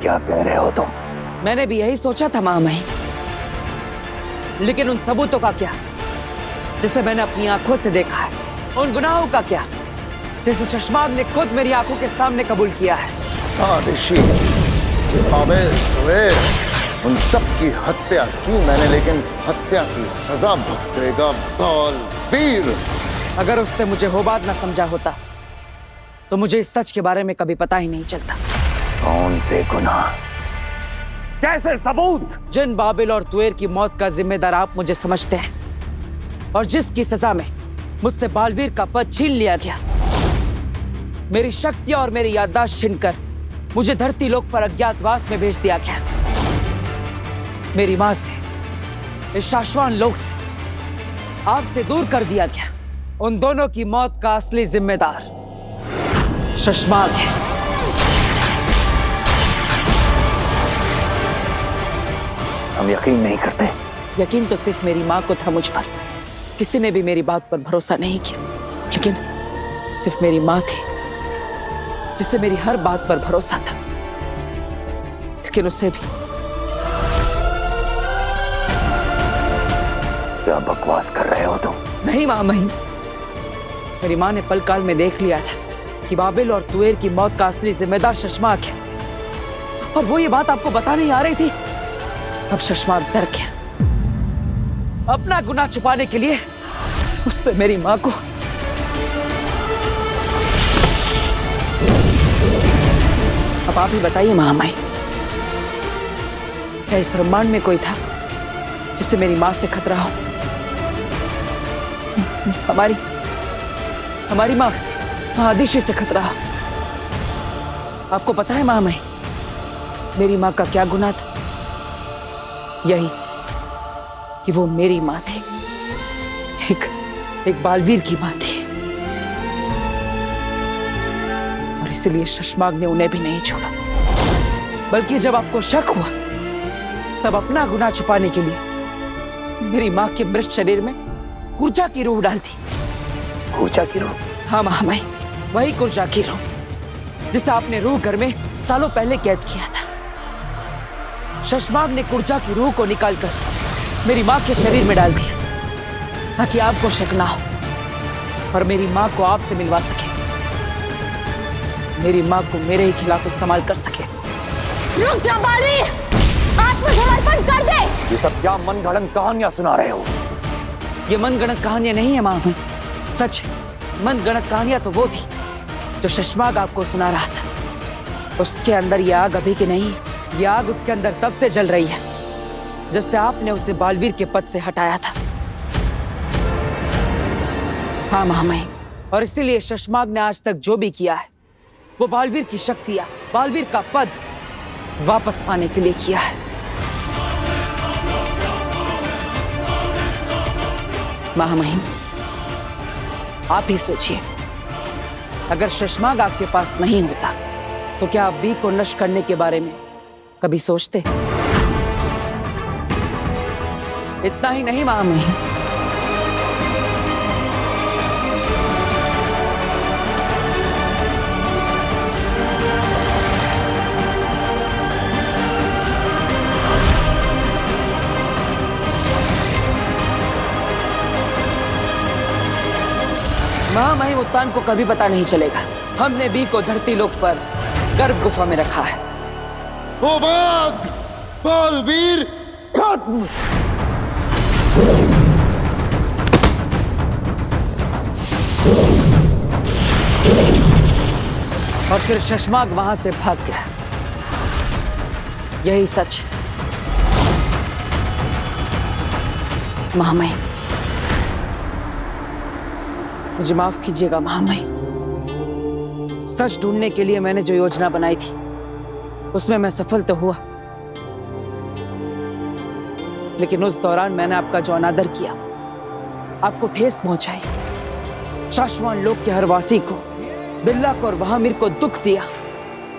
क्या कह रहे हो तुम? मैंने भी यही सोचा था महामहिम, लेकिन उन सबूतों का क्या जिसे मैंने अपनी आंखों से देखा है? उन गुनाहों का क्या जिसे शशमाग ने खुद मेरी आंखों के सामने कबूल किया है? हाँ ऋषि, आवेश हुए, उन सब की हत्या की मैंने, लेकिन हत्या की सजा भुगतेगा बालवीर। अगर उसने मुझे होबाद ना समझा होता तो मुझे इस सच के बारे में कभी पता ही नहीं चलता। कौन से गुनाह? कैसे सबूत? जिन बाबिल और तुएर की मौत का जिम्मेदार आप मुझे समझते हैं और जिसकी सजा में मुझसे बालवीर का पद छीन लिया गया, मेरी शक्तियां और मेरी याददाश्त छीनकर मुझे धरती लोक पर अज्ञातवास में भेज दिया गया। मेरी मां से, इस शाश्वान लोक से, आपसे दूर कर दिया गया। उन दोनों की मौत का असली जिम्मेदार शशमाग है। हम यकीन नहीं करते। यकीन तो सिर्फ मेरी मां को था मुझ पर, किसी ने भी मेरी बात पर भरोसा नहीं किया, लेकिन सिर्फ मेरी मां थी जिसे मेरी हर बात पर भरोसा था। लेकिन उसे भी। क्या बकवास कर रहे हो तुम? नहीं महामहिम, मेरी मां ने पल काल में देख लिया था कि बाबिल और तुएर की मौत का असली जिम्मेदार शशमाग है, और वो ये बात आपको बता नहीं आ रही थी। अब शशमाग डर गया। अपना गुनाह छुपाने के लिए उसने मेरी मां को अब आप ही बताइए महामाई, क्या इस ब्रह्मांड में कोई था जिससे मेरी मां से खतरा हो? हमारी मां आदिशि से खतरा हो। आपको पता है महामाई, मेरी मां का क्या गुनाह था? यही कि वो मेरी मां थी, एक बालवीर की मां थी, और इसलिए शशमाग ने उन्हें भी नहीं छोड़ा। बल्कि जब आपको शक हुआ तब अपना गुनाह छुपाने के लिए मेरी मां के मृत शरीर में कुर्जा की रूह डाल दी। कुर्जा की रूह? हाँ महामाई, वही कुर्जा की रूह जिसे आपने रूह घर में सालों पहले कैद किया था। शशमाग ने कुर्जा की रूह को निकालकर मेरी मां के शरीर में डाल दिया ताकि आपको शक ना हो और मेरी मां को आपसे मिलवा सके, मेरी मां को मेरे ही खिलाफ इस्तेमाल कर सके। रुक जा बालवीर, आत्मसमर्पण कर दे। ये सब क्या मनगढ़ंत कहानियां सुना रहे हो? ये मनगढ़ंत कहानियां नहीं है मां, सच है। मनगढ़ंत कहानियां तो वो थी जो शशमाग आपको सुना रहा था। उसके अंदर ये आग अभी की नहीं, ये आग उसके अंदर तब से जल रही है जब से आपने उसे बालवीर के पद से हटाया था। हाँ महामहिम, और इसीलिए शशमाग ने आज तक जो भी किया है वो बालवीर की शक्तियां, बालवीर का पद वापस पाने के लिए किया है। महामहिम, आप ही सोचिए, अगर शशमाग आपके पास नहीं होता तो क्या आप बी को नष्ट करने के बारे में कभी सोचते? इतना ही नहीं महामहिम, महामहिम उत्तान को कभी पता नहीं चलेगा हमने बी को धरती लोक पर गर्भ गुफा में रखा है। होबाद बालवीर खत्म। और फिर शशमाग वहां से भाग गया। यही सच है महामहिम। मुझे माफ कीजिएगा महामहिम, सच ढूंढने के लिए मैंने जो योजना बनाई थी उसमें मैं सफल तो हुआ, लेकिन उस दौरान मैंने आपका जो अनादर किया, आपको ठेस पहुंचाई, शाश्वान लोक के हर वासी को, बिल्ला को और वहामिर को दुख दिया,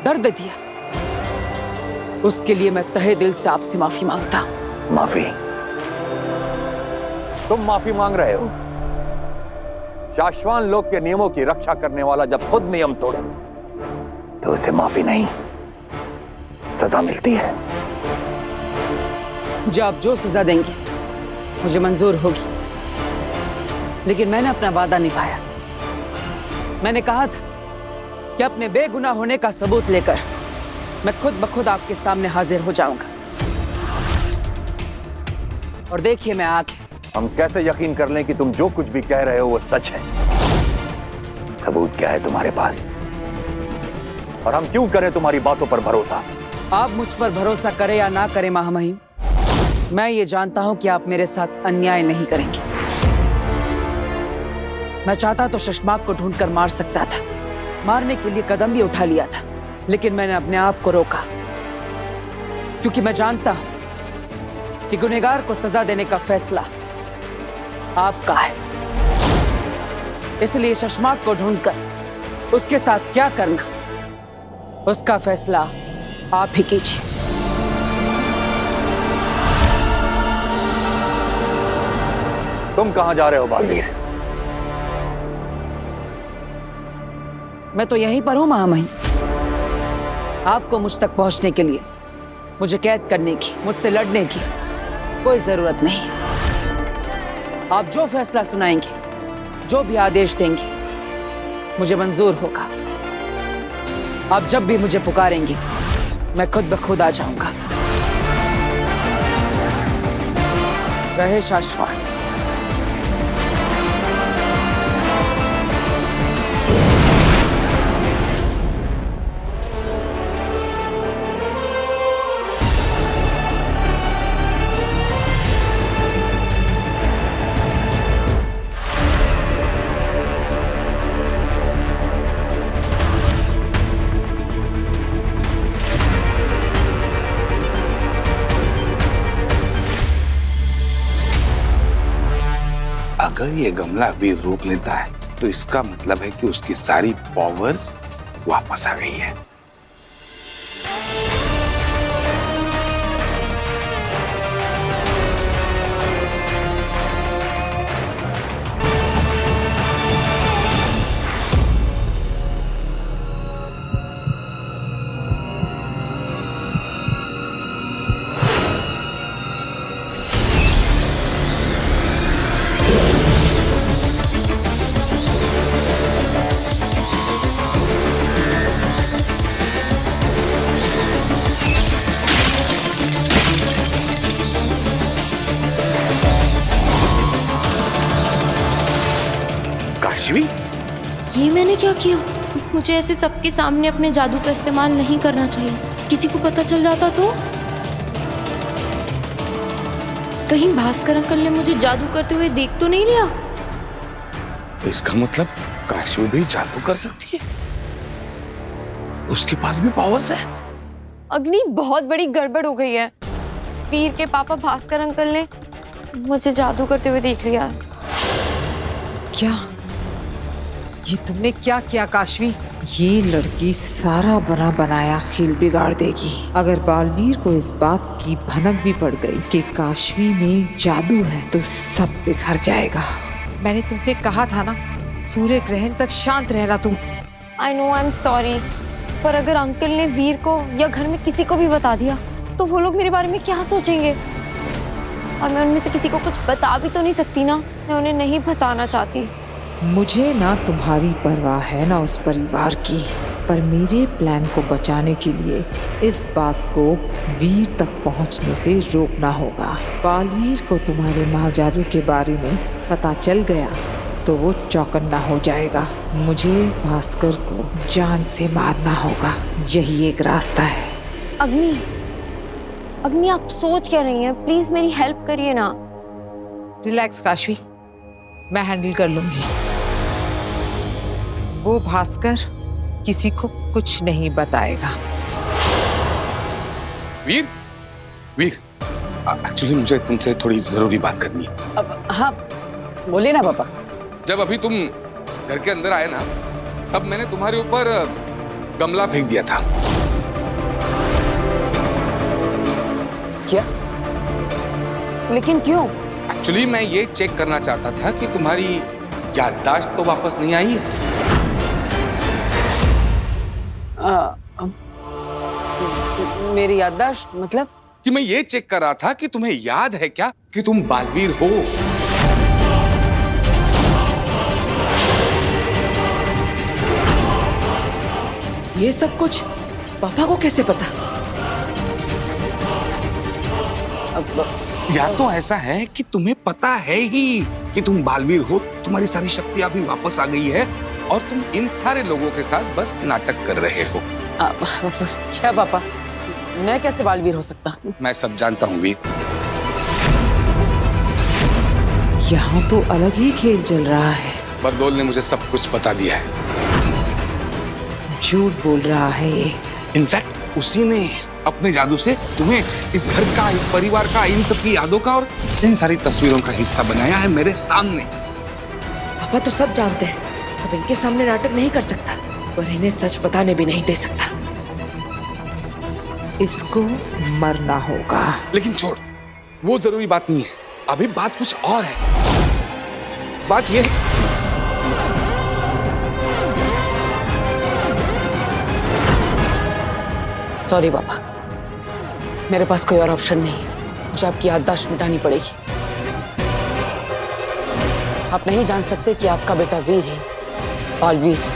दर्द दिया, उसके लिए मैं तहे दिल से आपसे माफी मांगता। माफी? तुम माफी मांग रहे हो? शाश्वान लोक के नियमों की रक्षा करने वाला जब खुद नियम तोड़े तो उसे माफी नहीं, सजा मिलती है। जो आप जो सजा देंगे मुझे मंजूर होगी, लेकिन मैंने अपना वादा निभाया। मैंने कहा था कि अपने बेगुनाह होने का सबूत लेकर मैं खुद ब खुद आपके सामने हाजिर हो जाऊंगा। और देखिए मैं आ गया। हम कैसे यकीन कर लें कि तुम जो कुछ भी कह रहे हो वो सच है? सबूत क्या है तुम्हारे पास? और हम क्यों करें तुम्हारी बातों पर भरोसा? आप मुझ पर भरोसा करें या ना करें महामहिम, मैं ये जानता हूं कि आप मेरे साथ अन्याय नहीं करेंगे। मैं चाहता तो शशमाक को ढूंढकर मार सकता था, मारने के लिए कदम भी उठा लिया था, लेकिन मैंने अपने आप को रोका, क्योंकि मैं जानता हूं कि गुनहगार को सजा देने का फैसला आपका है। इसलिए शशमाक को ढूंढकर उसके साथ क्या करना, उसका फैसला आप ही कीजिए। तुम कहां जा रहे हो बालवीर? मैं तो यहीं पर हूं महामहिम। आपको मुझ तक पहुंचने के लिए मुझे कैद करने की, मुझसे लड़ने की कोई जरूरत नहीं। आप जो फैसला सुनाएंगे, जो भी आदेश देंगे, मुझे मंजूर होगा। आप जब भी मुझे पुकारेंगे मैं खुद ब खुद आ जाऊंगा। रहे शाश्वत। अगर ये गमला वीर रोक लेता है तो इसका मतलब है कि उसकी सारी पावर्स वापस आ गई है। काशवी, ये मैंने क्या किया? मुझे ऐसे सबके सामने अपने जादू का इस्तेमाल नहीं करना चाहिए। किसी को पता चल जाता तो? कहीं भास्कर अंकल ने मुझे जादू करते हुए देख तो नहीं लिया? इसका मतलब काशवी भी जादू कर सकती है, उसके पास भी पावर्स है। अग्नि, बहुत बड़ी गड़बड़ हो गई है। वीर के पापा भास्कर अंकल ने मुझे जादू करते हुए देख लिया। क्या? ये तुमने क्या किया काशवी? ये लड़की सारा बना बनाया खेल बिगाड़ देगी। अगर बालवीर को इस बात की भनक भी पड़ गई कि काशवी में जादू है तो सब बिखर जाएगा। मैंने तुमसे कहा था ना, सूर्य ग्रहण तक शांत रहना तुम। I know, I am sorry, पर अगर अंकल ने वीर को या घर में किसी को भी बता दिया तो वो लोग मेरे बारे में क्या सोचेंगे? और मैं उनमें से किसी को कुछ बता भी तो नहीं सकती ना। मैं उन्हें नहीं फंसाना चाहती। मुझे ना तुम्हारी परवाह है ना उस परिवार की, पर मेरे प्लान को बचाने के लिए इस बात को वीर तक पहुंचने से रोकना होगा। बालवीर को तुम्हारे महाजादू के बारे में पता चल गया तो वो चौकन्ना हो जाएगा। मुझे भास्कर को जान से मारना होगा, यही एक रास्ता है। अग्नि, अग्नि, आप सोच क्या रही हैं? प्लीज मेरी हेल्प करिए ना। रिलैक्स काशवी, मैं हैंडल कर लूंगी। वो भास्कर किसी को कुछ नहीं बताएगा। वीर, वीर, एक्चुअली मुझे तुमसे थोड़ी जरूरी बात करनी है। अब हाँ, बोलिए ना पापा। जब अभी तुम घर के अंदर आए ना, तब मैंने तुम्हारे ऊपर गमला फेंक दिया था। क्या? लेकिन क्यों? एक्चुअली मैं ये चेक करना चाहता था कि तुम्हारी याददाश्त तो वापस नहीं आई है। मेरी याददाश्त मतलब? कि मैं ये चेक कर रहा था कि तुम्हें याद है क्या कि तुम बालवीर हो। ये सब कुछ पापा को कैसे पता? अब या तो ऐसा है कि तुम्हें पता है ही कि तुम बालवीर हो, तुम्हारी सारी शक्तियां भी वापस आ गई है और तुम इन सारे लोगों के साथ बस नाटक कर रहे हो। क्या पापा, मैं कैसे बालवीर हो सकता? मैं सब जानता हूँ वीर। यहाँ तो अलग ही खेल चल रहा है। बरदोल ने मुझे सब कुछ बता दिया है। झूठ बोल रहा है ये। इनफैक्ट उसी ने अपने जादू से तुम्हें इस घर का, इस परिवार का, इन सब की यादों का और इन सारी तस्वीरों का हिस्सा बनाया है मेरे सामने। पापा तो सब जानते हैं, अब इनके सामने नाटक नहीं कर सकता, पर इन्हें सच बताने भी नहीं दे सकता। इसको मरना होगा। लेकिन छोड़, वो जरूरी बात नहीं है। अभी बात कुछ और है। बात ये है सॉरी पापा, मेरे पास कोई और ऑप्शन नहीं, मुझे आपकी याददाश्त मिटानी पड़ेगी। आप नहीं जान सकते कि आपका बेटा वीर ही बालवीर है,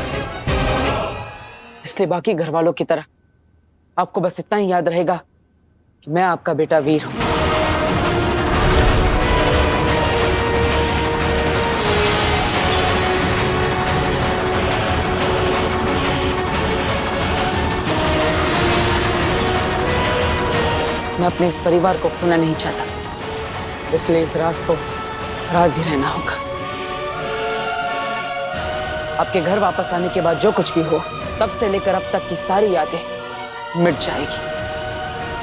इसलिए बाकी घर वालों की तरह आपको बस इतना ही याद रहेगा कि मैं आपका बेटा वीर हूं। मैं अपने इस परिवार को खोना नहीं चाहता, इसलिए इस राज को राज ही रहना होगा। आपके घर वापस आने के बाद जो कुछ भी हो, तब से लेकर अब तक की सारी यादें मिट जाएगी।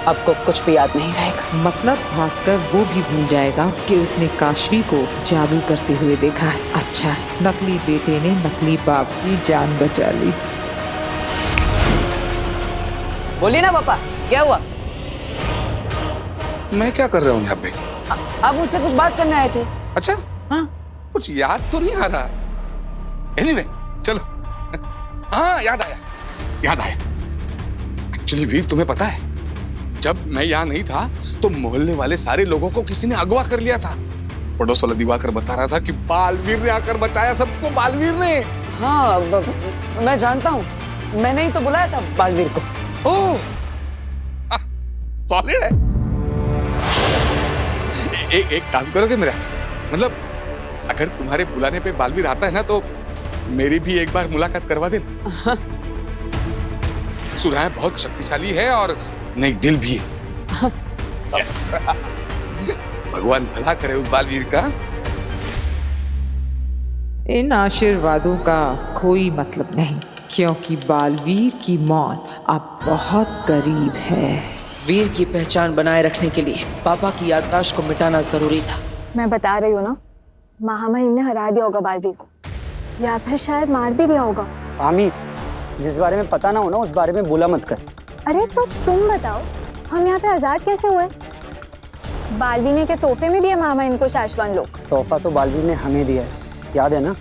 आपको कुछ भी याद नहीं रहेगा। मतलब भास्कर वो भी भूल जाएगा कि उसने काशवी को जादू करते हुए देखा है। अच्छा है, नकली बेटे ने नकली बाप की जान बचा ली। बोलिए ना पापा, क्या हुआ? मैं क्या कर रहा हूँ यहाँ पे? आप मुझसे कुछ बात करने आए थे? अच्छा, हाँ। कुछ याद तो नहीं आ रहा। एनीवे, चलो। हाँ, याद आया। एक्चुअली वीर, तुम्हें पता है, जब मैं यहाँ नहीं था तो मोहल्ले वाले सारे लोगों को किसी ने अगवा कर लिया था। पड़ोस वाला दिवाकर बता रहा था कि बालवीर ने आकर बचाया सबको, बालवीर ने। हाँ, मैं जानता हूँ, मैंने ही तो बुलाया था बालवीर को। ओह, सॉलिड है। एक काम करोगे मेरा? मतलब अगर तुम्हारे बुलाने पे बालवीर आता है ना, तो मेरी भी एक बार मुलाकात करवा दे। सुना है बहुत शक्तिशाली है और नेक दिल भी है। यस। भगवान भला करे उस बालवीर का। इन आशीर्वादों का कोई मतलब नहीं, क्योंकि बालवीर की मौत अब बहुत करीब है। वीर की पहचान बनाए रखने के लिए पापा की याददाश्त को मिटाना जरूरी था। मैं बता रही हूँ ना, महामहिम ने हरा दिया होगा बालवीर को, या फिर शायद मार भी दिया होगा। आमी, जिस बारे में पता ना हो ना, उस बारे में बोला मत कर। अरे तो तुम बताओ, हम यहाँ पे आजाद कैसे हुए? बालवीर ने के तोहफे में दिया महामहिम को शाश्वान लोग। तोहफा तो बालवीर ने हमें दिया है, याद है ना?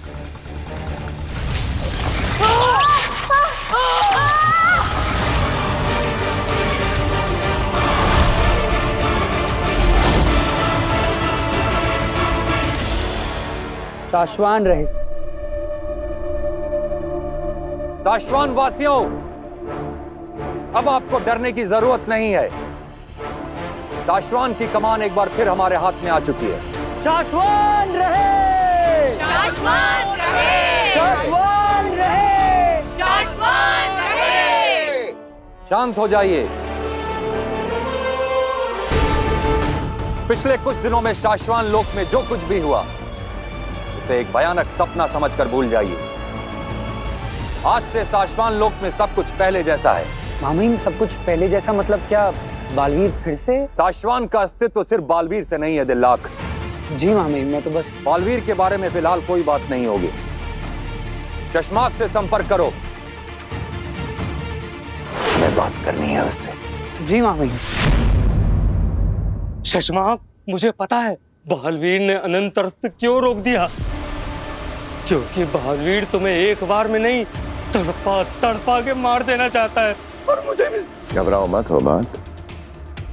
शाश्वान रहे। शाश्वान वासियों, अब आपको डरने की जरूरत नहीं है। शाश्वान की कमान एक बार फिर हमारे हाथ में आ चुकी है। शाश्वान रहे! शाश्वात रहे! शाश्वान रहे! शाश्वात रहे! शांत हो जाइए। पिछले कुछ दिनों में शाश्वान लोक में जो कुछ भी हुआ, उसे एक भयानक सपना समझकर भूल जाइए। आज से शाश्वान लोक में सब कुछ पहले जैसा है। मामी, सब कुछ पहले जैसा मतलब क्या? बालवीर फिर से? शाश्वान का अस्तित्व सिर्फ बालवीर से नहीं है दिल्लाख। जी मामी, मैं तो बस बालवीर के बारे में फिलहाल कोई बात नहीं होगी। चश्माक से संपर्क करो, मैं बात करनी है उससे। जी मामी। शशमाक, मुझे पता है बालवीर ने अनंत अर्थ क्यों रोक दिया, क्योंकि बालवीर तुम्हें एक बार में नहीं तड़पा तड़पा के मार देना चाहता है। और मुझे भी। घबराओ मत हो बात,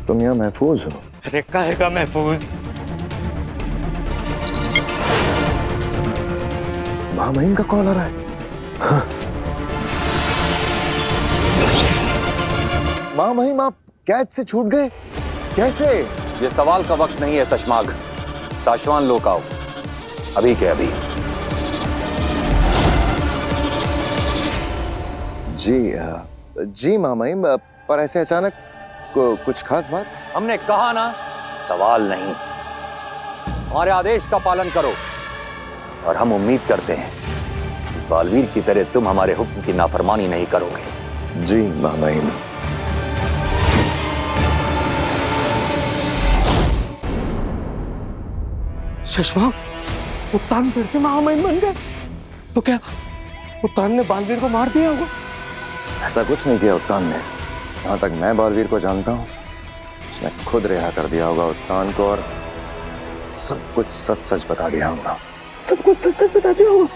तुम यहाँ महफूज हो। अरे काहेगा महफूज? महामहिम का कॉल आ रहा है। हाँ। महामहिम आप कैद से छूट गए कैसे? ये सवाल का वक्त नहीं है सशमाग। साशवान लोग आओ, अभी के अभी। जी महामहिम, पर ऐसे अचानक कुछ खास बात? हमने कहा ना, सवाल नहीं, हमारे आदेश का पालन करो। और हम उम्मीद करते हैं कि बालवीर की तरह तुम हमारे हुक्म की नाफरमानी नहीं करोगे। जी महामहिम। शशमाग, उत्तान फिर से महामहिम बन गए? तो क्या उत्तान ने बालवीर को मार दिया होगा? ऐसा कुछ नहीं किया उत्तान ने। जहां तक मैं बालवीर को जानता हूँ, उसने खुद रिहा कर दिया होगा उत्तान को और सब कुछ सच सच बता दिया होगा। सब कुछ सच सच बता दिया होगा,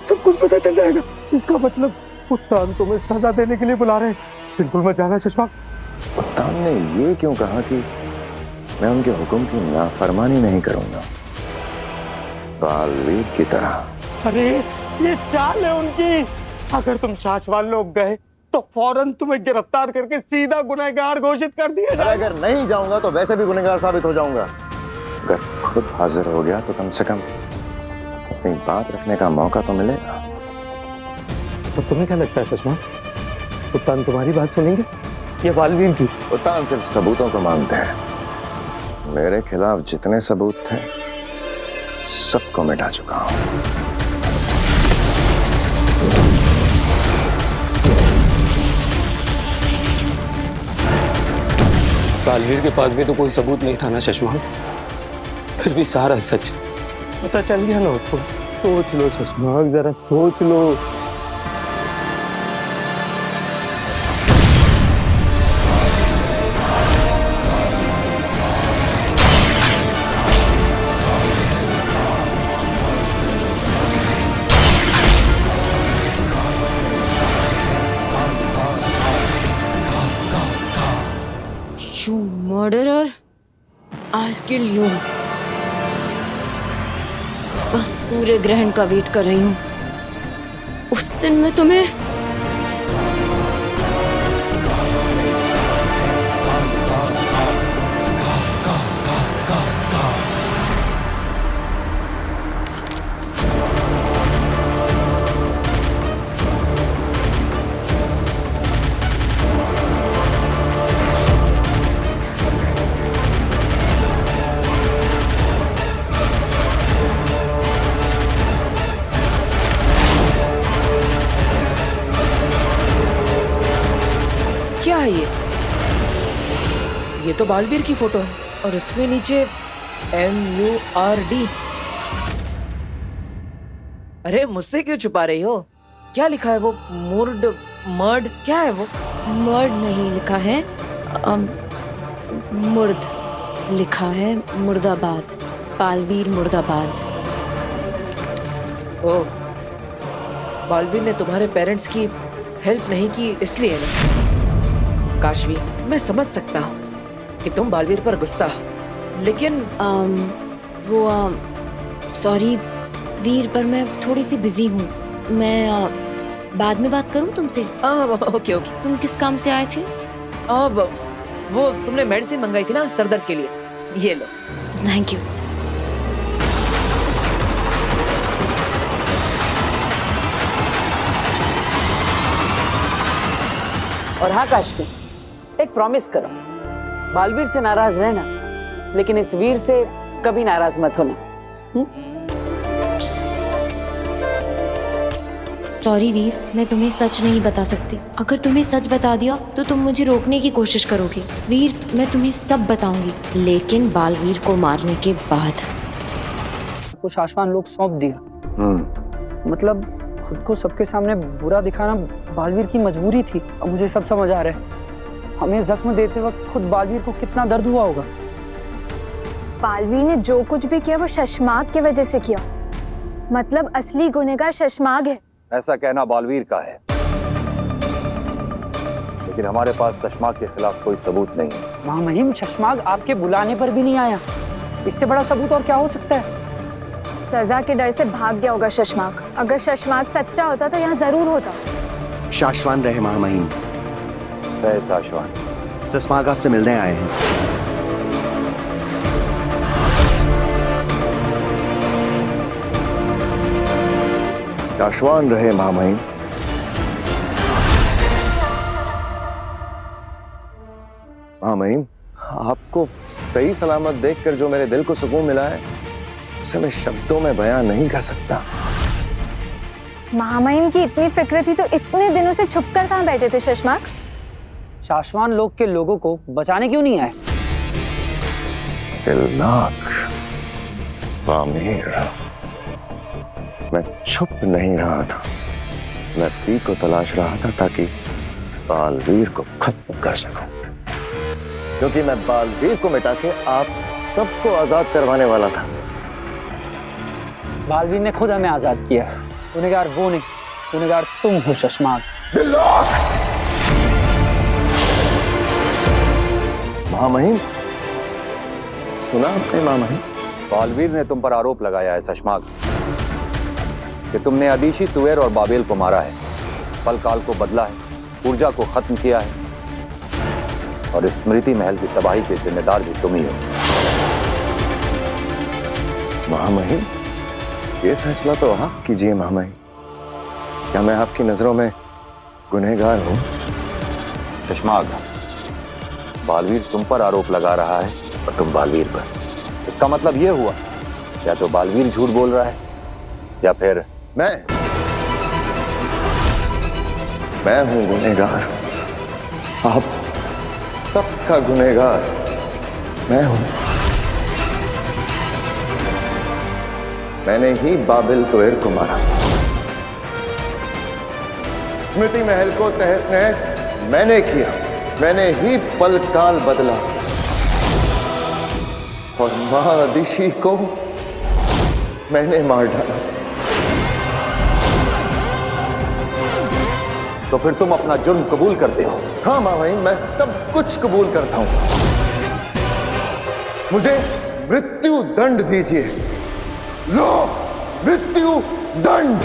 सब कुछ पता चल जाएगा। इसका मतलब उत्तान तुम्हें सजा देने के लिए बुला रहे हैं। बिल्कुल मत जाना शशमाग। उत्तान ने ये क्यों कहा कि मैं उनके हुक्म की नाफरमानी नहीं करूंगा, बालवीर की तरह? अरे ये चाल है उनकी। अगर तुम शाश्वान लोग गए तो फौरन तुम्हें गिरफ्तार करके सीधा गुनहगार घोषित कर दिया जाएगा। अगर नहीं जाऊंगा तो वैसे भी गुनहगार साबित हो जाऊंगा। अगर खुद हाजिर हो गया तो कम से कम अपनी बात रखने का मौका तो मिलेगा। तो तुम्हें क्या लगता है सुषमा, उत्तान तुम्हारी बात सुनेंगे या बालवीर की? उत्तान सिर्फ सबूतों को मानते हैं। मेरे खिलाफ जितने सबूत थे सबको मिटा चुका हूं। बालवीर के पास भी तो कोई सबूत नहीं था ना शशमाग, फिर भी सारा सच पता चल गया ना उसको। सोच लो शशमाग, जरा सोच लो। You murderer, I'll kill you. बस सूर्य ग्रहण का वेट कर रही हूँ। उस दिन मैं तुम्हें क्या है ये तो बालवीर की फोटो है और इसमें नीचे MURD। अरे मुझसे क्यों छुपा रही हो? क्या लिखा है वो? मर्ड क्या है वो? मर्ड नहीं लिखा है, मुर्द लिखा है। मुर्दाबाद, बालवीर मुर्दाबाद। ओह, बालवीर ने तुम्हारे पेरेंट्स की हेल्प नहीं की इसलिए ना? काशवी, मैं समझ सकता हूँ कि तुम बालवीर पर गुस्सा हो, लेकिन सॉरी वीर, पर मैं थोड़ी सी बिजी हूँ। मैं बाद में बात करूँ तुमसे? ओके। तुम किस काम से आए थे? अब वो तुमने मेडिसिन मंगाई थी ना सरदर्द के लिए, ये लो। Thank you. और हाँ काशवी, एक प्रॉमिस करो, बालवीर से नाराज रहना, लेकिन इस वीर से कभी नाराज मत होना। सॉरी वीर, मैं तुम्हें सच नहीं बता सकती। अगर तुम्हें सच बता दिया तो तुम मुझे रोकने की कोशिश करोगे। वीर, मैं तुम्हें सब बताऊंगी, लेकिन बालवीर को मारने के बाद। कुछ आसमान लोग सौंप दिया। मतलब खुद को सबके सामने बुरा दिखाना बालवीर की मजबूरी थी। अब मुझे सब समझ आ रहा है। हमें जख्म देते वक्त खुद बालवीर को कितना दर्द हुआ होगा। बालवीर ने जो कुछ भी किया वो शशमाग की वजह से किया। मतलब असली गुनहगार शशमाग है। ऐसा कहना बालवीर का है, लेकिन हमारे पास चश्मा के खिलाफ कोई सबूत नहीं है। महामहिम, शशमाग आपके बुलाने पर भी नहीं आया। इससे बड़ा सबूत और क्या हो सकता है? सजा के डर से भाग गया होगा शशमाग। अगर शशमाग सच्चा होता तो यहाँ जरूर होता। शाश्वान रहे महामहिम। शाश्वान, शशमाग आपसे मिलने आए हैं। शाश्वान रहे महामहिम। महामहिम, आपको सही सलामत देखकर जो मेरे दिल को सुकून मिला है उसे मैं शब्दों में बयां नहीं कर सकता। महामहिम की इतनी फिक्र थी तो इतने दिनों से छुपकर कहाँ बैठे थे शशमाग? शाश्वान लोग के लोगों को बचाने क्यों नहीं आए? दिलनाक पामीर, मैं छुप नहीं रहा था। मैं पी को तलाश रहा था ताकि बालवीर को खत्म कर सकूं, क्योंकि मैं बालवीर को मिटा के आप सबको आजाद करवाने वाला था। बालवीर ने खुद हमें आजाद किया। गुनहगार वो नहीं, गुनहगार तुम हो शशमाग। महामहिम, सुना आपने महामहिम? बालवीर ने तुम पर आरोप लगाया है शशमाग कि तुमने अदीशी, तुवेर और बाबेल को मारा है, पल काल को बदला है, ऊर्जा को खत्म किया है और स्मृति महल की तबाही के जिम्मेदार भी तुम ही हो। महामहिम, ये फैसला तो आप कीजिए महामहिम। क्या मैं आपकी नजरों में गुनहगार हूं? शशमाग, बालवीर तुम पर आरोप लगा रहा है और तुम बालवीर पर। इसका मतलब यह हुआ या तो बालवीर झूठ बोल रहा है या फिर मैं हूं गुनहगार। आप सबका गुनहगार मैं हूं। मैंने ही बाबिल तुवेर को मारा। स्मृति महल को तहस नहस मैंने किया। मैंने ही पल काल बदला और मां अदिशी को मैंने मार डाला। तो फिर तुम अपना जुर्म कबूल करते हो? हाँ महामहिम, मैं सब कुछ कबूल करता हूं। मुझे मृत्यु दंड दीजिए। लो, मृत्यु दंड।